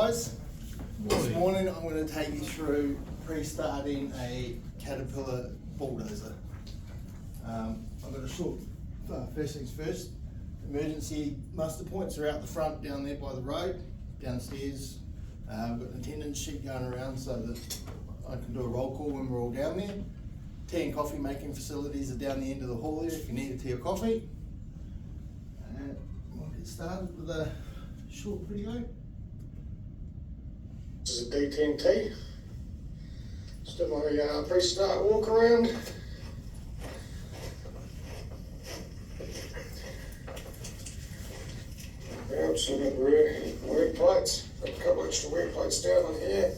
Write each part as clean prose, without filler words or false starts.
guys. This morning I'm going to take you through pre-starting a Caterpillar bulldozer. I've got a short, first things first, emergency muster points are out the front down there by the road, downstairs. I've got an attendance sheet going around so that I can do a roll call when we're all down there. Tea and coffee making facilities are down the end of the hall there if you need a tea or coffee. And we'll get started with a short video. This is a D10T. Just do my pre-start walk around. Yep, so I've got the wear plates. Got a couple extra wear plates down on here.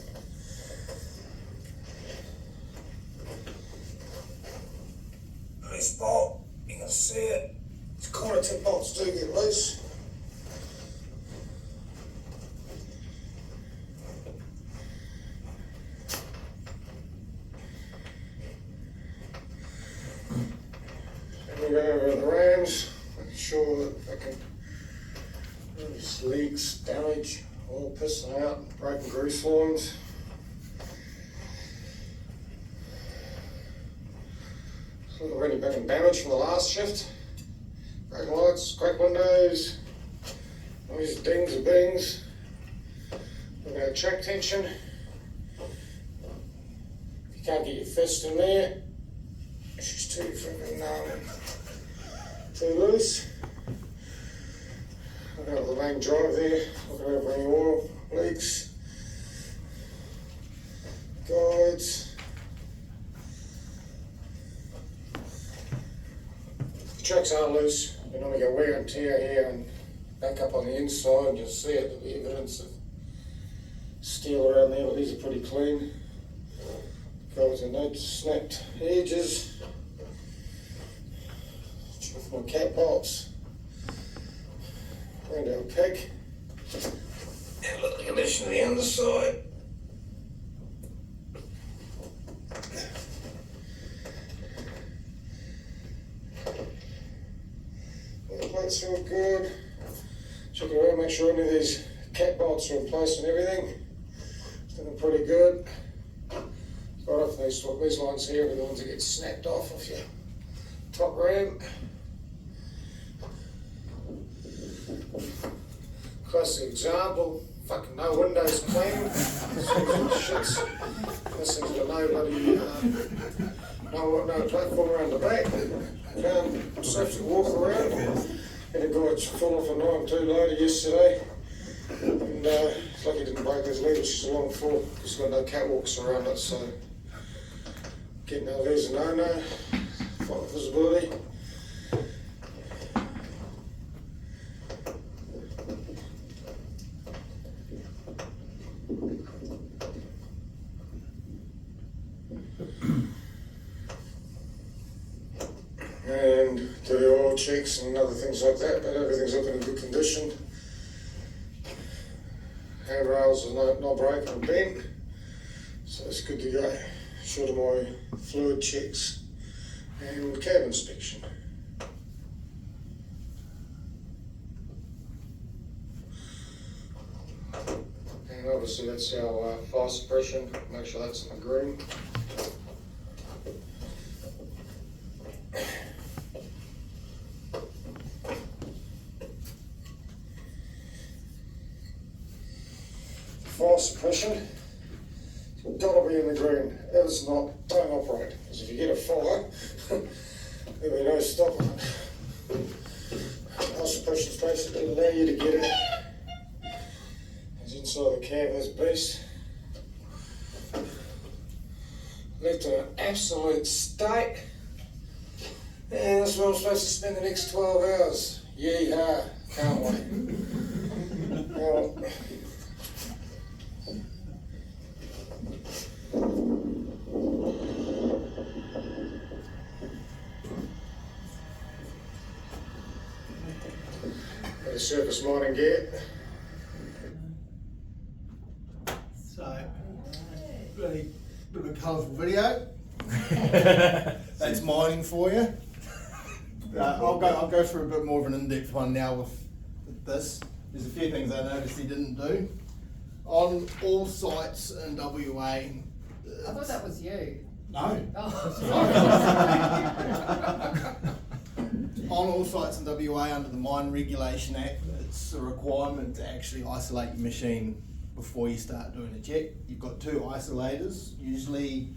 This bolt, you can see it. The corner tip bolts do get loose. And we go over the rams, make sure that they can release leaks, damage, oil piston out, broken grease lines. So we've already been damage from the last shift. Broken lights, cracked windows, all these dings and bings. We've got track tension. If you can't get your fist in there, it's just too freaking too loose. I've got the main drive there, looking over any oil leaks, guides. The tracks are loose. You normally get wear and tear here and back up on the inside, and you'll see it. There'll be evidence of steel around there, but these are pretty clean. Guides are no snapped edges. Check for my cat bolts. Round our peg. And look at the condition of the underside. The plates are all good. Check it around, make sure any of these cat bolts are in place and everything. It's looking pretty good. Quite often these lines here are the ones that get snapped off your top ram. Classic example, fucking no windows clean. Shits. This thing's got no bloody, no platform around the back. Just have to walk around. Had a guy that's fallen off a 9.2 loader yesterday. And it's like he didn't break his leg, which is a long fall. He's got no catwalks around it, so getting out of there's a no-no. Fight with visibility. And do the oil checks and other things like that, but everything's up in good condition. Handrails are not broken or bent, so it's good to go. Short of my fluid checks and cab inspection. And obviously that's our fire suppression, make sure that's in the green. Fire suppression, it's got to be in the green. If it's not, don't operate. Because if you get a fire, there'll be no stopping it. Fire suppression is basically to allow you to get it. It's inside the cab, this beast. Left in an absolute state. And that's where I'm supposed to spend the next 12 hours. Yee-haw, can't wait. Well, surface mining gear. So, really bit of a colourful video. That's mining for you. I'll go through a bit more of an in-depth one now with this. There's a few things I noticed he didn't do. On all sites in WA. I thought that was you. No. Oh. On all sites in WA under the Mine Regulation Act, it's a requirement to actually isolate your machine before you start doing a check. You've got two isolators. Usually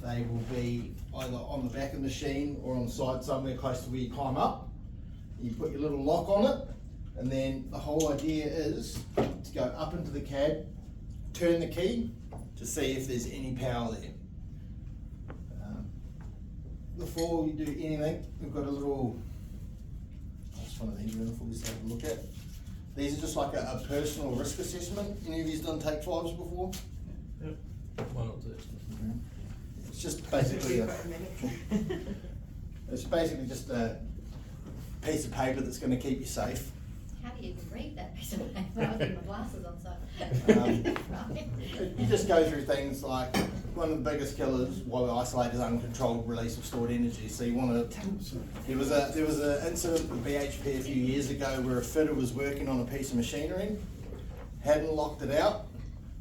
they will be either on the back of the machine or on the side somewhere close to where you climb up. You put your little lock on it, and then the whole idea is to go up into the cab, turn the key to see if there's any power there. Before we do anything, we've got a little, just one of these before we start to look at. These are just like a personal risk assessment. Any of you done take fives before? Yep. Why not do it? It's just basically it's basically just a piece of paper that's going to keep you safe. How do you even read that piece of paper? I was getting my glasses on, so. You just go through things like one of the biggest killers while we isolate is uncontrolled release of stored energy. So you want to. There was an incident with BHP a few years ago where a fitter was working on a piece of machinery, hadn't locked it out.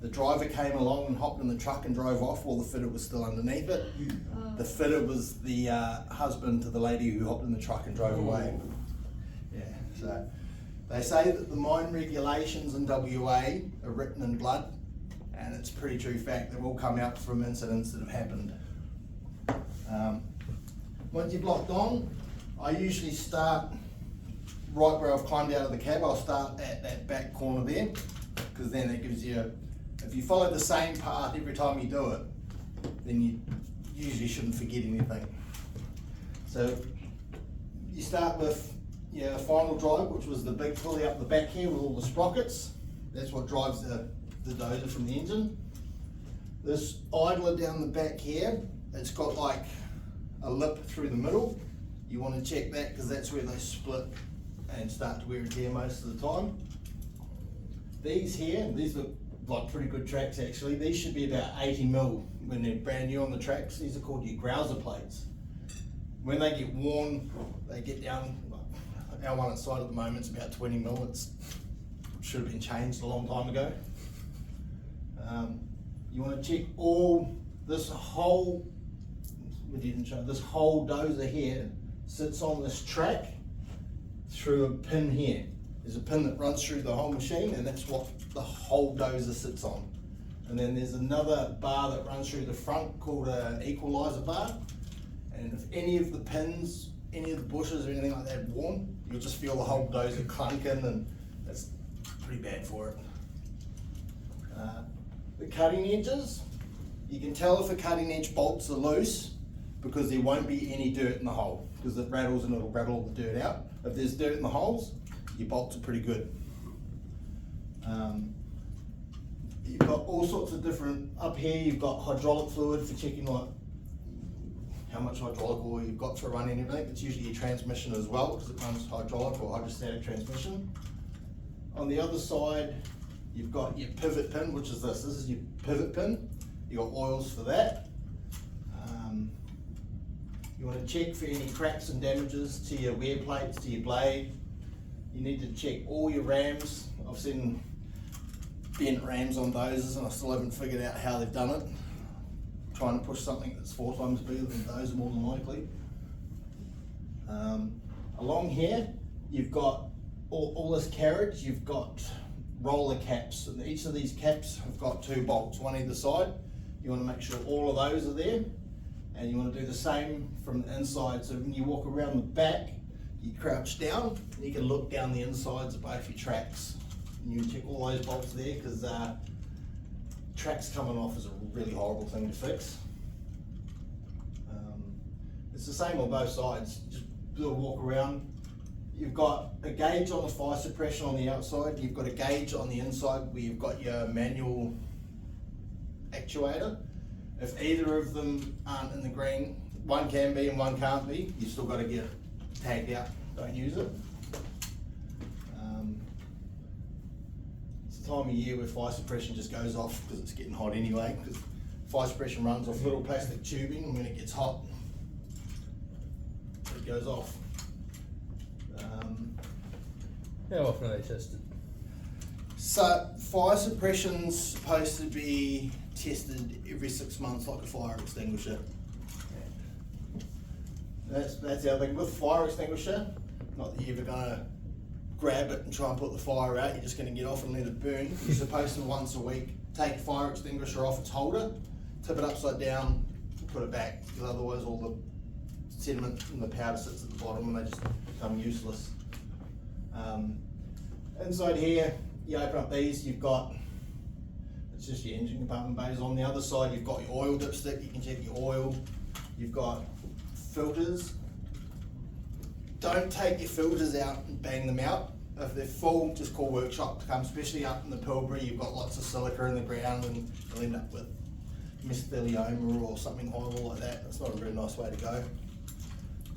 The driver came along and hopped in the truck and drove off while the fitter was still underneath it. Oh. The fitter was the husband to the lady who hopped in the truck and drove away. Yeah, so they say that the mine regulations in WA are written in blood, and it's a pretty true fact. They've all come out from incidents that have happened. Once you've locked on, I usually start right where I've climbed out of the cab. I'll start at that back corner there, because then it gives you, if you follow the same path every time you do it, then you usually shouldn't forget anything. So you start with your final drive, which was the big pulley up the back here with all the sprockets. That's what drives the dozer from the engine. This idler down the back here, it's got like a lip through the middle. You want to check that because that's where they split and start to wear and tear most of the time. These here, these look like pretty good tracks actually. These should be about 80 mil when they're brand new on the tracks. These are called your grouser plates. When they get worn, they get down. Our one inside at the moment is about 20 mil. It should have been changed a long time ago. You want to check all this whole. We didn't show this whole dozer here sits on this track through a pin here. There's a pin that runs through the whole machine, and that's what the whole dozer sits on. And then there's another bar that runs through the front called an equalizer bar. And if any of the pins, any of the bushes or anything like that worn, you'll just feel the whole dozer clunking, and that's pretty bad for it. The cutting edges, you can tell if a cutting edge bolts are loose because there won't be any dirt in the hole, because it rattles and it'll rattle the dirt out. If there's dirt in the holes, your bolts are pretty good. You've got all sorts of different, up here you've got hydraulic fluid for checking like how much hydraulic oil you've got for running everything. It's usually your transmission as well, because it runs hydraulic or hydrostatic transmission. On the other side, you've got your pivot pin, which is this. This is your pivot pin. You've got oils for that. You want to check for any cracks and damages to your wear plates, to your blade. You need to check all your rams. I've seen bent rams on dozers and I still haven't figured out how they've done it. Trying to push something that's 4 times bigger than the dozer more than likely. Along here, you've got all this carriage, you've got roller caps, and each of these caps have got 2 bolts, one either side. You want to make sure all of those are there, and you want to do the same from the inside. So when you walk around the back, you crouch down, and you can look down the insides of both your tracks. And you can check all those bolts there, because tracks coming off is a really horrible thing to fix. It's the same on both sides. Just do a walk around. You've got a gauge on the fire suppression on the outside. You've got a gauge on the inside where you've got your manual actuator. If either of them aren't in the green, one can be and one can't be, you've still got to get it tagged out. Don't use it. It's the time of year where fire suppression just goes off because it's getting hot anyway, because fire suppression runs off little plastic tubing, and when it gets hot, it goes off. How often are they tested? So fire suppression's supposed to be tested every 6 months like a fire extinguisher. That's the other thing with fire extinguisher. Not that you're ever gonna grab it and try and put the fire out. You're just gonna get off and let it burn. You're supposed to once a week take the fire extinguisher off its holder, tip it upside down, put it back, because otherwise all the sediment and the powder sits at the bottom and they just become useless. Inside here, you open up these, you've got, it's just your engine compartment bays. On the other side, you've got your oil dipstick, you can check your oil. You've got filters. Don't take your filters out and bang them out. If they're full, just call workshop to come, especially up in the Pilbara. You've got lots of silica in the ground and you'll end up with mesothelioma or something horrible like that. It's not a very nice way to go.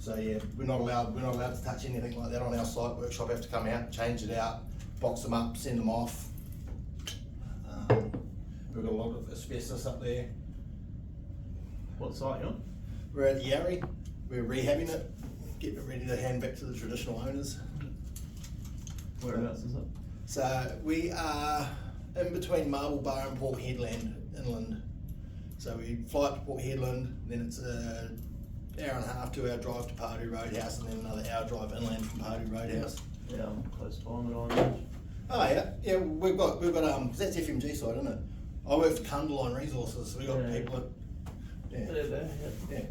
So yeah, we're not allowed to touch anything like that on our site. Workshop have to come out, change it out, box them up, send them off. We've got a lot of asbestos up there. What site you on? We're at Yarrie. We're rehabbing it, getting it ready to hand back to the traditional owners. Whereabouts is it? So we are in between Marble Bar and Port Hedland, inland. So we fly up to Port Hedland, then it's an hour and a half, 2 hour drive to Pardue Roadhouse, and then another hour drive inland from Pardue Roadhouse. Yeah, I'm close by on the Island. Oh yeah, we've got cause that's FMG side, isn't it? I work for Cundaline Resources, so we got Yeah. people at They're there, yeah.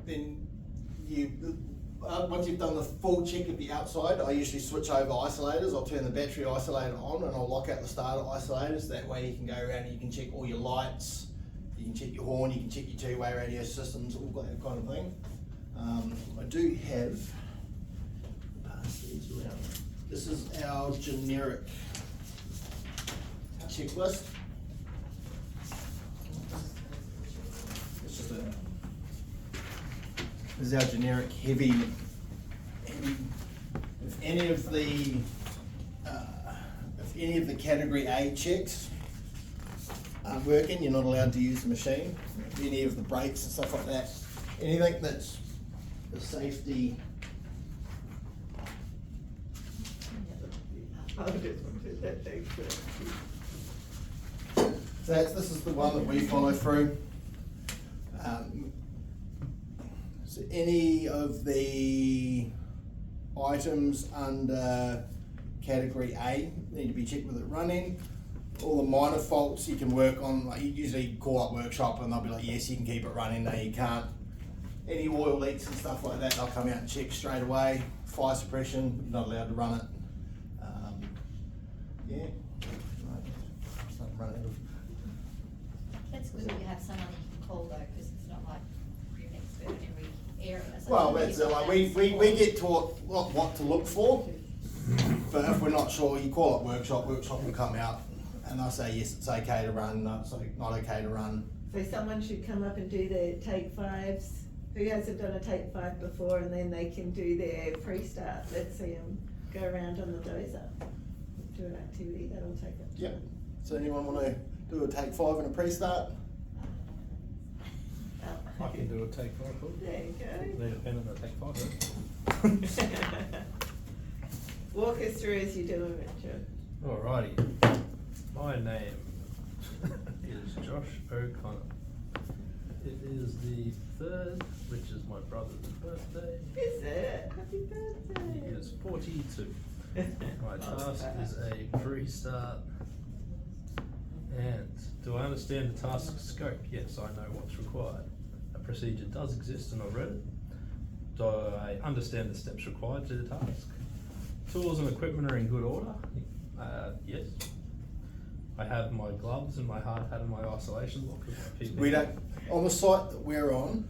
Then once you've done the full check of the outside, I usually switch over isolators. I'll turn the battery isolator on and I'll lock out the starter isolators. That way you can go around and you can check all your lights, you can check your horn, you can check your two-way radio systems, all that kind of thing. I do have, pass these around. This is our generic checklist. It's just this is our generic heavy. If any of the category A checks aren't working, you're not allowed to use the machine. If any of the brakes and stuff like that, anything that's the safety. So this is the one that we follow through. So any of the items under category A need to be checked with it running. All the minor faults you can work on, like you usually call up workshop and they'll be like, yes, you can keep it running, no you can't. Any oil leaks and stuff like that, they'll come out and check straight away. Fire suppression, you're not allowed to run it. Yeah. It's not running. That's good that you have someone you can call though, because it's not like you're an expert in every area. So Well, it's that's really like good we get taught what to look for, but if we're not sure, you call up workshop will come out and they'll say yes, it's okay to run, no, it's not okay to run. So someone should come up and do their take fives, who hasn't done a take five before, and then they can do their pre-start. Let's see them go around on the dozer, do an activity, that'll take it. Yep. So anyone want to do a take 5 and a pre-start? I can do a take 5. There you go. Need a pen and a take 5. Walk us through as you're doing it, Joe. Alrighty. My name is Josh O'Connor. It is the 3rd, which is my brother's birthday. Is it? Happy He birthday. is 42. My task is a pre-start. And do I understand the task scope? Yes, I know what's required. A procedure does exist and I've read it. Do I understand the steps required to the task? Tools and equipment are in good order? Yes. I have my gloves and my hard hat and my isolation lock with my PPE. We don't, on the site that we're on,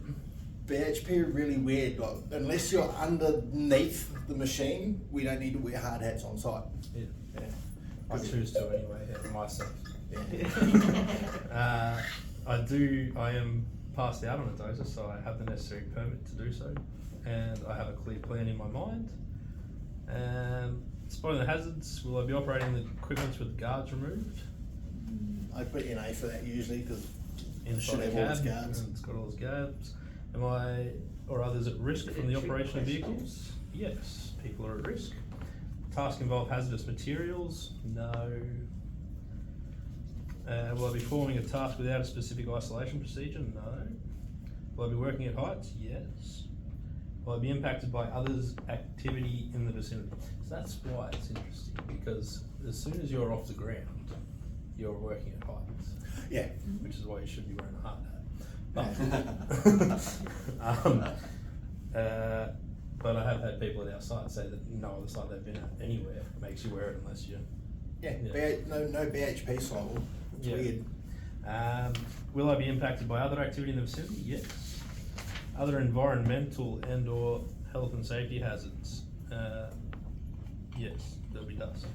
BHP are really weird, like, unless you're underneath the machine, we don't need to wear hard hats on site. Yeah. Yeah. I choose to anyway, yeah, myself. Yeah. I am passed out on a dozer, so I have the necessary permit to do so. And I have a clear plan in my mind. And spotting the hazards, will I be operating the equipment with guards removed? I put NA for that usually because it should Inside have the all its cab, guards. and it's got all its guards. Am I or others at risk from the operation of vehicles? Yes, people are at risk. task involve hazardous materials? No. Will I be performing a task without a specific isolation procedure? No. Will I be working at heights? Yes. Will I be impacted by others' activity in the vicinity? So that's why it's interesting, because as soon as you're off the ground, you're working at heights. Yeah. Which is why you should be wearing a hard hat. But I have had people at our site say that no other site they've been at anywhere makes you wear it unless you. Yeah, Yeah. no BHP swivel. It's Yeah. weird. Will I be impacted by other activity in the vicinity? Yes. Other environmental and or health and safety hazards? Yes, there'll be dust.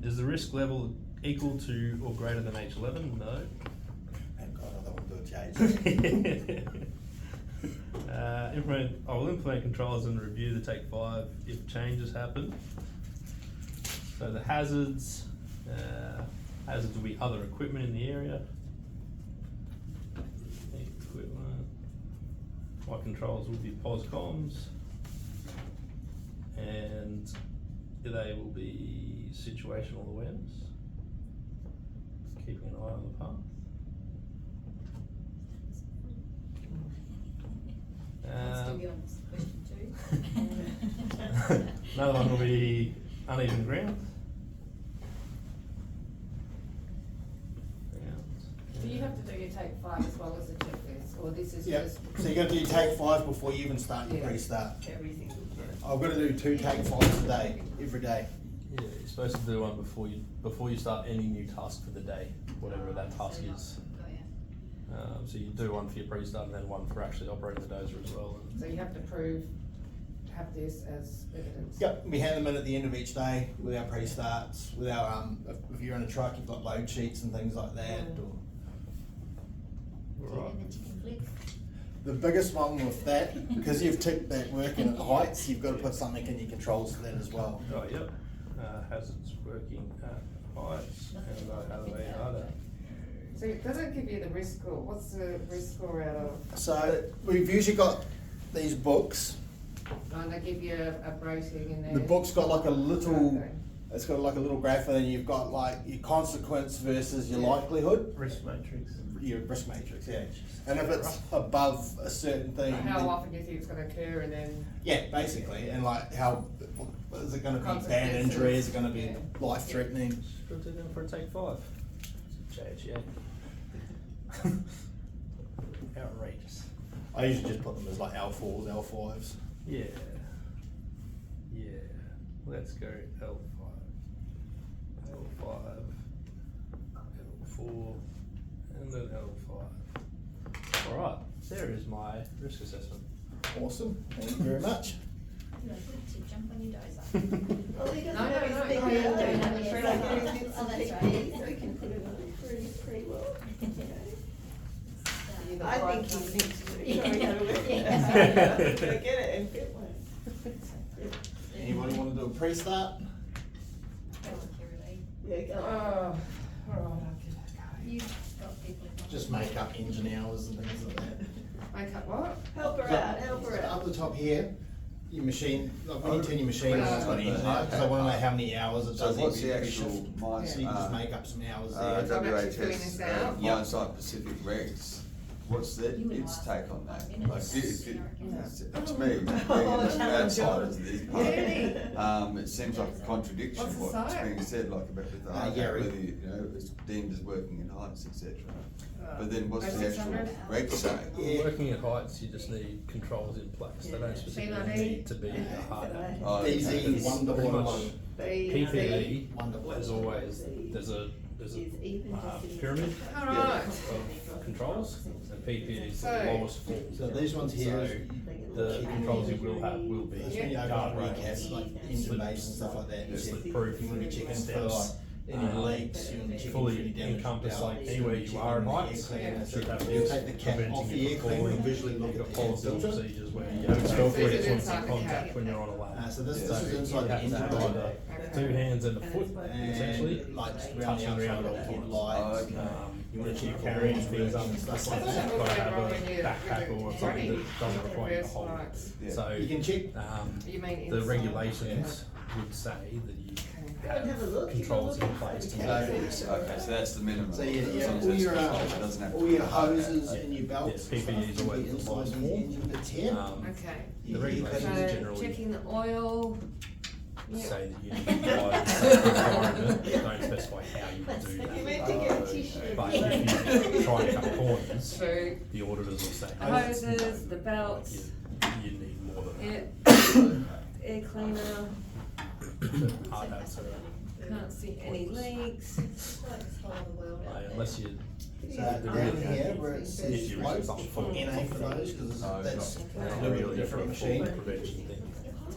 Is the risk level equal to or greater than H11? No. Thank God I don't want to do a change. I will implement controls and review the take 5 if changes happen. So the hazards will be other equipment in the area. Equipment. My controls will be POS comms, and they will be situational awareness, keeping an eye on the path. Let's do question 2. Another one will be uneven ground. Do you have to do your take 5 as well as the checklist, or this is Yeah, just? so you got to do take 5 before you even start your Yeah. pre-start. Everything. I've got to do 2 take 5s a day, every day. Yeah, you're supposed to do one before you start any new task for the day, whatever that task is. So you do one for your pre-start and then one for actually operating the dozer as well. So you have to have this as evidence? Yep, we hand them in at the end of each day with our pre-starts, with our, if you're in a truck, you've got load sheets and things like that. Or Right. And the chicken flick. the biggest one with that, because you've ticked that working at heights, you've got to put something in your controls for that as well. Oh, yep. Hazards working at heights and how they are that. So it doesn't give you the risk score. What's the risk score out of? So we've usually got these books. And they give you a rating in there. The book's got like a little, Okay. it's got like a little graph, and then you've got like your consequence versus your likelihood, Risk matrix. your risk matrix, yeah. And if it's above a certain thing, How then- often do you think it's going to occur, and then? yeah, basically, and like how, is it gonna be bad Consequences. injury, is it gonna be Yeah. life-threatening? Should do them for a take 5. JHA. Outrageous. I usually just put them as like L4s, L5s. Yeah. Yeah. Let's go L5. L5. L4. And then L5. Alright, there is my risk assessment. Awesome, thank you very much. To jump on your dozer. Well, he doesn't No, have no, his no, big no, hand no, down no, there, no, so no, there's no. bits Oh, of that's big right. hands, so he can put it on pretty well. You I got think five he needs to Yeah. show you how to work Yeah. it. So get it and fit one. Anybody wanna do a pre-start? Yeah, go. Oh, alright, I'll give it a You've got people. Just make up engine hours and things like that. go. Make up what? Help her out, help her So out. up the top here, your machine, like when you turn your machine on, it's got an engine out, because I wanna know how many hours it So does what's every the every actual shift. mine, So you can just make up some hours there. So I'm actually filling this WHS, out. mine site Pacific Regs? What's that, You would its last take on that? 5 minutes. Like, to me, being Oh, an challenge outsider yours. to this Really? part, it seems like a contradiction What's the what's site? being said, like about with the Gary. whether, you know, it's deemed as working in heights, etc. But then what's Oh, the actual 600? reg say? Yeah. Working at heights, you just need controls in place. They don't specifically C9E? need to be a hard hat. Oh, DZ okay. 111. PPE Wonderful. is always, there's a Is even just in the- pyramid Alright. of controls, and PPE is the So- lowest form. So these ones here, So the controls you will have will be that's when you open up recaps, like engine bays and stuff like that. You slip see, proof, you wanna be checking for steps, any leaks, you wanna be checking for any fully damage. encompass like valves, anywhere you are in checking the heights. air cleaner. Should have You this take the cap preventing off you the air from cleaner, falling. visually look You've at got the air policy filter. procedures where you Yeah. don't So go this for is it inside the contact cab. when you're on a ladder. So this Yeah. is You inside the have to engine have bay. either two hands and a foot, And essentially, like just around the touching outside around of all the corners. lights. Oh, okay. You wanna check Carrying for things up and and stuff stuff like like that. that. You've got to have a backpack or something that doesn't require you to hold. Yeah. So, You can check. You mean the inside? regulations would say that you Have a look, have controls in place to Okay. make this. Okay, so that's the minimum. So As yeah, long as all that's your, controlled, it doesn't have to all be your a hard hat. hoses and your belts Yeah, and stuff PPE is can always be the inside lowest the form. engine bits here. Okay. The regulations So generally checking the oil. Yeah. say that you need to provide a safe environment, don't specify how you will do You that. meant to get a tissue. But if you try and cut corners, True. the auditors will say. The hoses, the belts. You need more than Yeah. Air cleaner. that. Hard hats are, Can't see any leaks. unless you, So down here where it if says you float, receive something full of NA for those, because No, that's not- a they're little really bit different different machine. for prevention thing.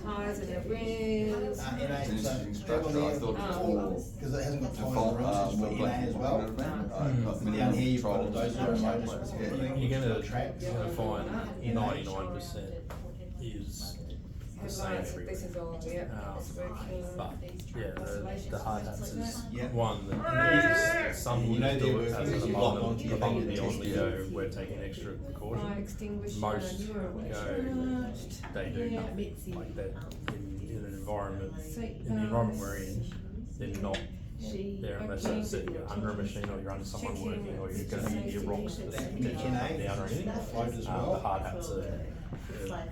Tires and the rims. NA, It's an so interesting that structure, one I there, thought it was Oh. more because it hasn't got tires on default, the rims, it's more got black NA and as white, well. you know what I mean? Got Down minimum here you've got a controls. dozer and motors. Yeah. You're gonna Tracks. find 99% is the same Headlights, everywhere. this is all, yeah, it's working. But yeah, the hard hats is Yeah. one that some You would know do they're it as working, an you lock above onto your and thing, beyond, we yeah. go, we're taking extra Fire precaution. extinguisher, Most you are away go, charged. they do Yeah. nothing, like that in an environment, in the environment we're in, they're not there unless it's that you're under a machine or you're under someone working or you're gonna be near rocks that potentially come down or anything. Float as The well. hard hats are,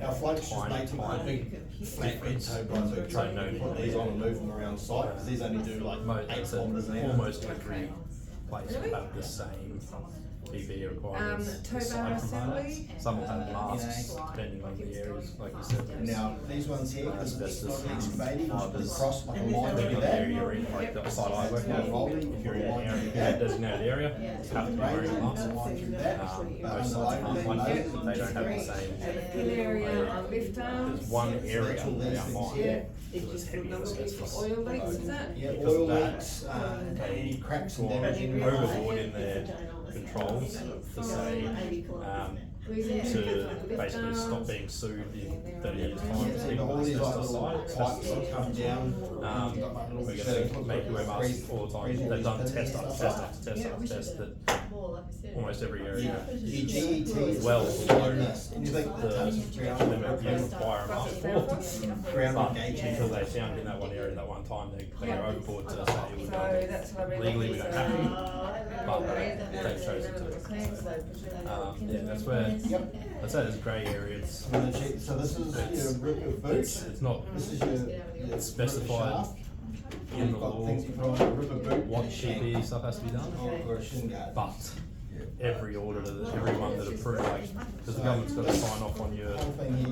Our floats just Tiny, basically tiny big flatbed tow by big truck, No, you put these on and move them around site, because these only do like 8 kilometres an hour. almost every place will have the same PPE requirements. tow aside bar from hard hats. assembly. Some will have masks, depending on the areas, like you said. Now, these ones here, because it's not Asbestos, excavating, you put fibres. across like a line Depending like on the that. area you're in, like the site I work in, if you're in an area, if you're in a designated area, you have to be wearing a mask. Line through that. Most sites aren't like that, they don't have the same. Pin area on lift arms. There's one area That's all these around mine, Yeah. that was heavy Number for asbestos. oil leaks, is that? Yeah, Because oil of that, leaks, any cracks and gone damage in the overboard in their controls to say, to basically stop being sued in 30 years' time. Yeah, so all these like little pipes that come down. We're gonna make you wear masks all the time. They've done test after test that almost every area Your is GET well below anything that the touches ground. limit you require a mask for. Ground But engagement. because they found in that one area that one time, they go overboard to say we So don't, that's what I mean. legally we don't have to, but they've chosen to. Yeah, that's where, Yep. I'd say there's a grey area, it's, I'm gonna check, so this is your rip of boots. it's not This is your It's specified shaft. in You've the got law things you put on a rubber boot. what and a shank. PPE stuff has to be done, Or a shin guard. but every auditor, everyone that approved, like, because the government's got to sign off on your, on your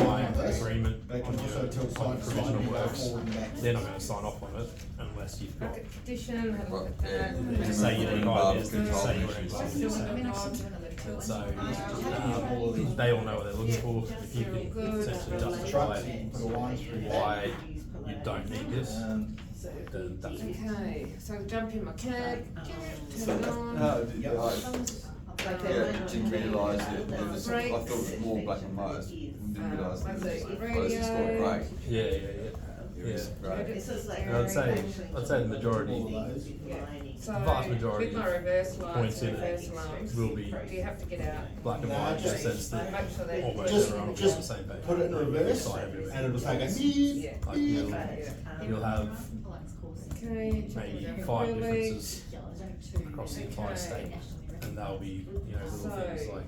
buying agreement, They can on also your, tilt on side to side, provisional you go works, forward and back. they're not gonna sign off on it unless you've got, Bucket condition, have a look at Yeah. that. say you're in Above business, control say you're in issues. business, and so, they all know what they're looking for, if you can essentially justify Trucks, you can put a line through that. why you don't need this, then that's. Okay, so jump in my cab, turn it on. No, yeah, didn't realise it was, I Brakes. thought it was more black and white, didn't realise Like it the was, it's got radio. grey. Yeah, It was yeah. grey. And I'd say the majority, So, vast majority with my reverse points lights, in reverse it alarms, will be do you have to get out? black and white in the sense that Make sure that. almost Just- everyone will be just on the same page. Put it in reverse Side everywhere. and it'll take a Yeah. Like you'll, Yeah. you'll have Okay. maybe check 5 oil differences leaks. across the entire state, and they'll be, little things like,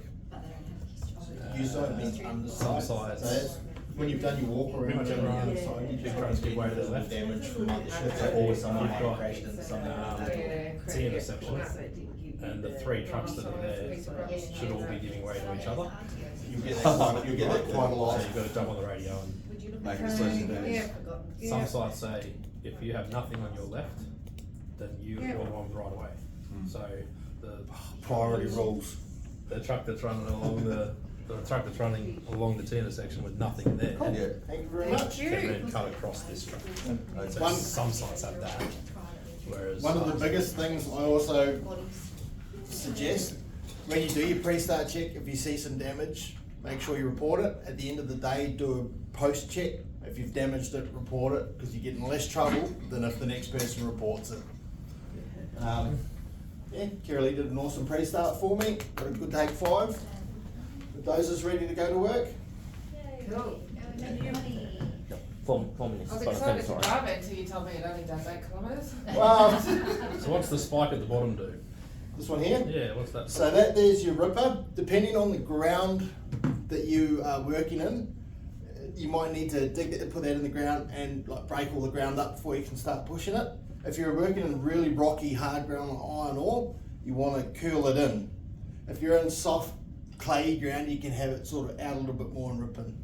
You side means some underside. sides. So that's- when you've done your walk around, Pretty much on the everyone, underside, you big just trucks give way to the left. damage from other shifts, or someone might You've have got, crashed into something. Yeah. T intersection, and the 3 trucks that are there should all be giving way to each other. You'll get that quite a lot. So you've got to jump on the radio and Make it so Okay, it's yeah. some Yeah. sites say if you have nothing on your left, then you're Yeah. on right away. So the Priority rules. the truck that's running along the truck that's running along the T intersection with nothing there Yeah. Thank you very Thank much. you. can then cut across this truck. So One- some sites have that, whereas One of the biggest things I also suggest, when you do your pre-start check, if you see some damage, make sure you report it. At the end of the day, do a post-check. If you've damaged it, report it, because you get in less trouble than if the next person reports it. Yeah, Kiralee did an awesome pre-start for me, got a good take 5. The dozer's ready to go to work. Cool. 4 minutes. I was kind of thing, excited to sorry. drive it until you told me it only does 8 kilometres. Well, So what's the spike at the bottom do? this one here. Yeah, what's that? So that there's your ripper. Depending on the ground that you are working in, you might need to put that in the ground and like break all the ground up before you can start pushing it. If you're working in really rocky, hard ground like iron ore, you want to curl it in. If you're in soft, clayey ground, you can have it sort of out a little bit more and ripping.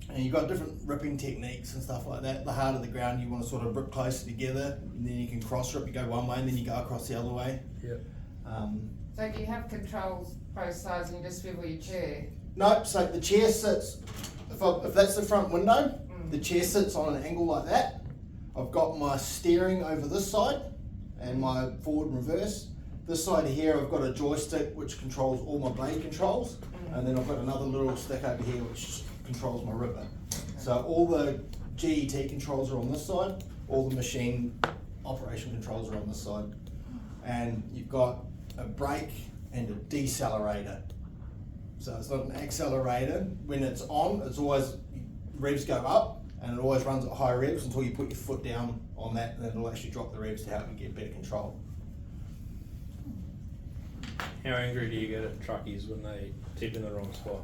And you've got different ripping techniques and stuff like that. The harder the ground, you want to sort of rip closer together, and then you can cross rip. You go one way, and then you go across the other way. Yep. So do you have controls both sides and you just swivel your chair? Nope, so the chair sits, if that's the front window, the chair sits on an angle like that. I've got my steering over this side and my forward and reverse. This side here I've got a joystick which controls all my blade controls, and then I've got another little stick over here which controls my ripper. So all the GET controls are on this side, all the machine operation controls are on this side. And you've got a brake and a decelerator. So it's not an accelerator. When it's on, it's always, revs go up, and it always runs at high revs until you put your foot down on that, and then it'll actually drop the revs to help you get better control. How angry do you get at truckies when they tip in the wrong spot?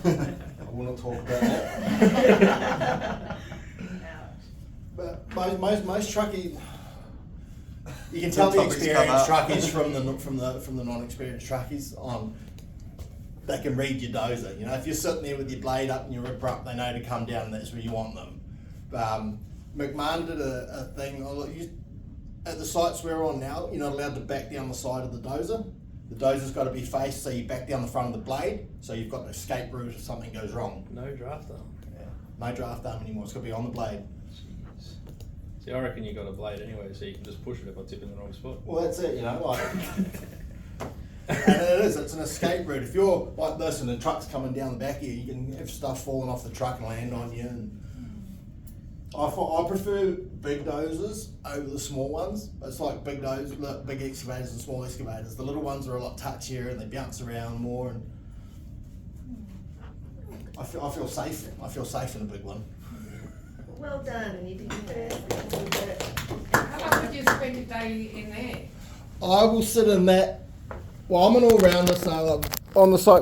I will not talk about that. But most truckies, you can tell the Some topics come experienced up. truckies from the non-experienced truckies. They can read your dozer. You know, if you're sitting there with your blade up and your ripper up, they know to come down, and that's where you want them. McMahon did a thing. At the sites we're on now, you're not allowed to back down the side of the dozer. The dozer's got to be faced, so you back down the front of the blade, so you've got an escape route if something goes wrong. No draft arm. Yeah. No draft arm anymore. It's got to be on the blade. Jeez. See, I reckon you got a blade anyway, so you can just push it if I tip in the wrong spot. Well, that's it. You know, like. And it is. It's an escape route. If you're like this and the truck's coming down the back of you, you can have stuff falling off the truck and land on you. And I prefer big dozers over the small ones. It's like big excavators and small excavators. The little ones are a lot touchier and they bounce around more. And I feel safe. I feel safe in a big one. Well done, you did your best. How long would you spend a day in there? I will sit in that. Well, I'm an all-rounder, so on the site